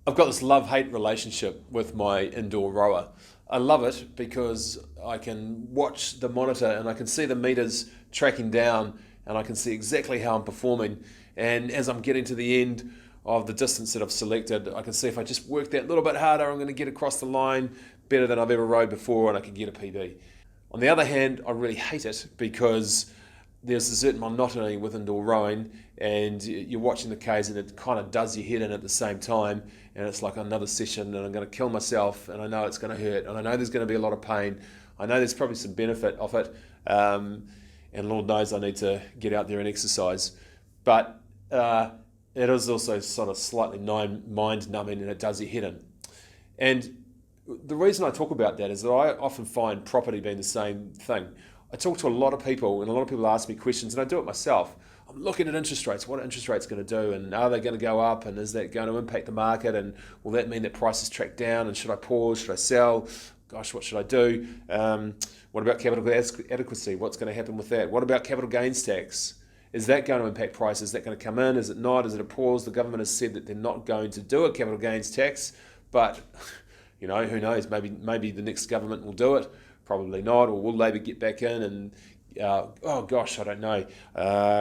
I've got this love-hate relationship with my indoor rower. I love it because I can watch the monitor and I can see the meters tracking down and I can see exactly how I'm performing. And as I'm getting to the end of the distance that I've selected, I can see if I just work that little bit harder, I'm going to get across the line better than I've ever rode before and I can get a PB. On the other hand, I really hate it because there's a certain monotony with indoor rowing, and you're watching the Ks and it kind of does your head in at the same time, and it's like another session and I'm going to kill myself and I know it's going to hurt and I know there's going to be a lot of pain. I know there's probably some benefit of it, and Lord knows I need to get out there and exercise, but it is also sort of slightly mind numbing and it does your head in. And the reason I talk about that is that I often find property being the same thing. I talk to a lot of people, and a lot of people ask me questions, and I do it myself. I'm looking at interest rates. What are interest rates going to do, and are they going to go up, and is that going to impact the market, and will that mean that prices track down, and should I pause, should I sell? Gosh, what should I do? What about capital adequacy? What's going to happen with that? What about capital gains tax? Is that going to impact prices? Is that going to come in? Is it not? Is it a pause? The government has said that they're not going to do a capital gains tax, but who knows? Maybe the next government will do it. Probably not. Or will Labor get back in? And oh gosh, I don't know.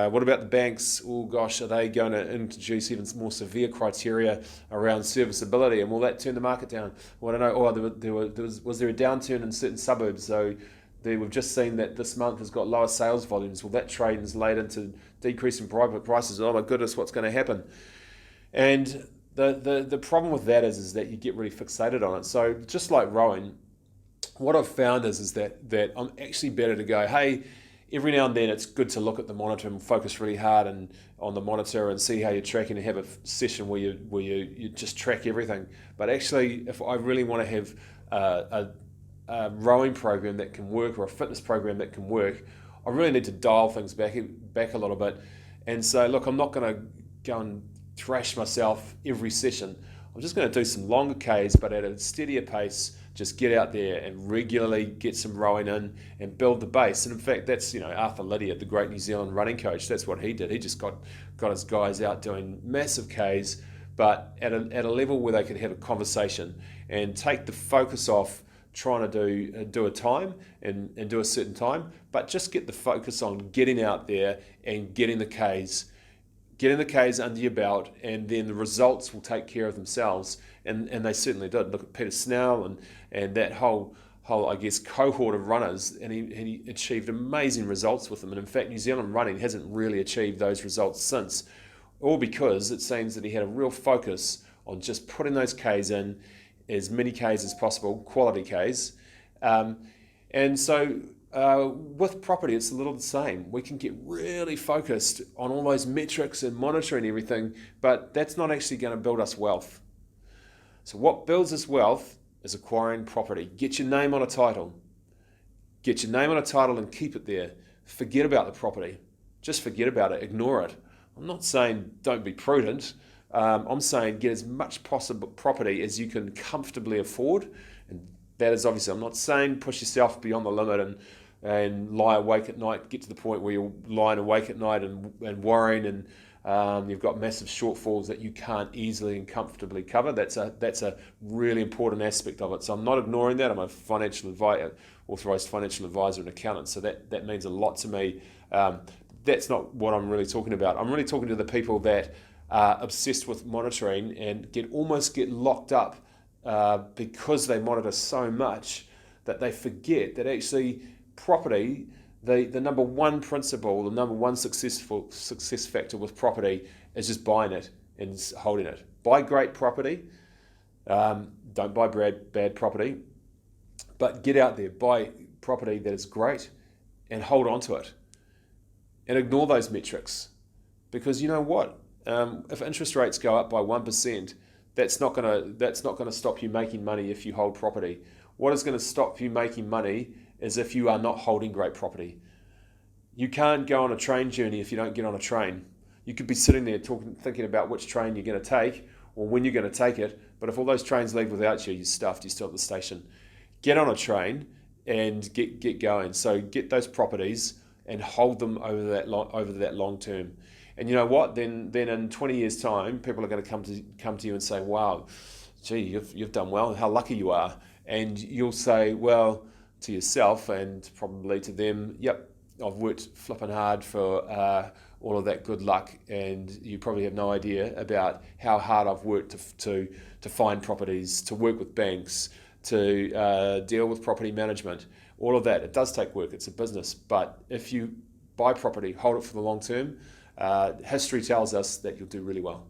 What about the banks? Oh gosh, are they going to introduce even more severe criteria around serviceability? And will that turn the market down? Well, I don't know. Oh, was there a downturn in certain suburbs? So we've just seen that this month has got lower sales volumes. Will that translate into decrease in private prices? Oh my goodness, what's going to happen? And the problem with that is that you get really fixated on it. So just like rowing, what I've found is that I'm actually better to go, hey, every now and then it's good to look at the monitor and focus really hard and on the monitor and see how you're tracking and have a session where you just track everything. But actually, if I really want to have a rowing program that can work or a fitness program that can work, I really need to dial things back a little bit. And so, look, I'm not going to go and thrash myself every session. I'm just going to do some longer Ks, but at a steadier pace. Just get out there and regularly get some rowing in and build the base. And in fact, that's Arthur Lydiard, the great New Zealand running coach. That's what he did. He just got his guys out doing massive Ks, but at a level where they could have a conversation and take the focus off trying to do a time and do a certain time, but just get the focus on getting out there and getting the Ks under your belt, and then the results will take care of themselves. And they certainly did. Look at Peter Snell and that whole I guess cohort of runners, and he achieved amazing results with them. And in fact, New Zealand running hasn't really achieved those results since, all because it seems that he had a real focus on just putting those Ks in, as many Ks as possible, quality Ks. And so with property, it's a little the same. We can get really focused on all those metrics and monitoring everything, but that's not actually going to build us wealth. So what builds us wealth is acquiring property. Get your name on a title. Get your name on a title and keep it there. Forget about the property. Just forget about it. Ignore it. I'm not saying don't be prudent. I'm saying get as much possible property as you can comfortably afford. And that is obviously, I'm not saying push yourself beyond the limit and lie awake at night, get to the point where you're lying awake at night and worrying and you've got massive shortfalls that you can't easily and comfortably cover. That's a really important aspect of it. So I'm not ignoring that. I'm a authorised financial advisor and accountant, so that means a lot to me. That's not what I'm really talking about. I'm really talking to the people that are obsessed with monitoring and almost get locked up because they monitor so much that they forget that actually property, the number one principle, the number one success factor with property is just buying it and holding it. Buy great property. Don't buy bad property, but get out there, buy property that is great and hold on to it and ignore those metrics, because you know what? If interest rates go up by 1%, that's not going to stop you making money if you hold property. What is going to stop you making money is if you are not holding great property. You can't go on a train journey if you don't get on a train. You could be sitting there thinking about which train you're going to take or when you're going to take it, but if all those trains leave without you, you're stuffed, you're still at the station. Get on a train and get going. So get those properties and hold them over that long term. And you know what? Then in 20 years' time, people are going to come to you and say, "Wow, gee, you've done well. How lucky you are." And you'll say, well, to yourself and probably to them, "Yep, I've worked flipping hard for all of that good luck," and you probably have no idea about how hard I've worked to find properties, to work with banks, to deal with property management. All of that, it does take work. It's a business, but if you buy property, hold it for the long term, history tells us that you'll do really well.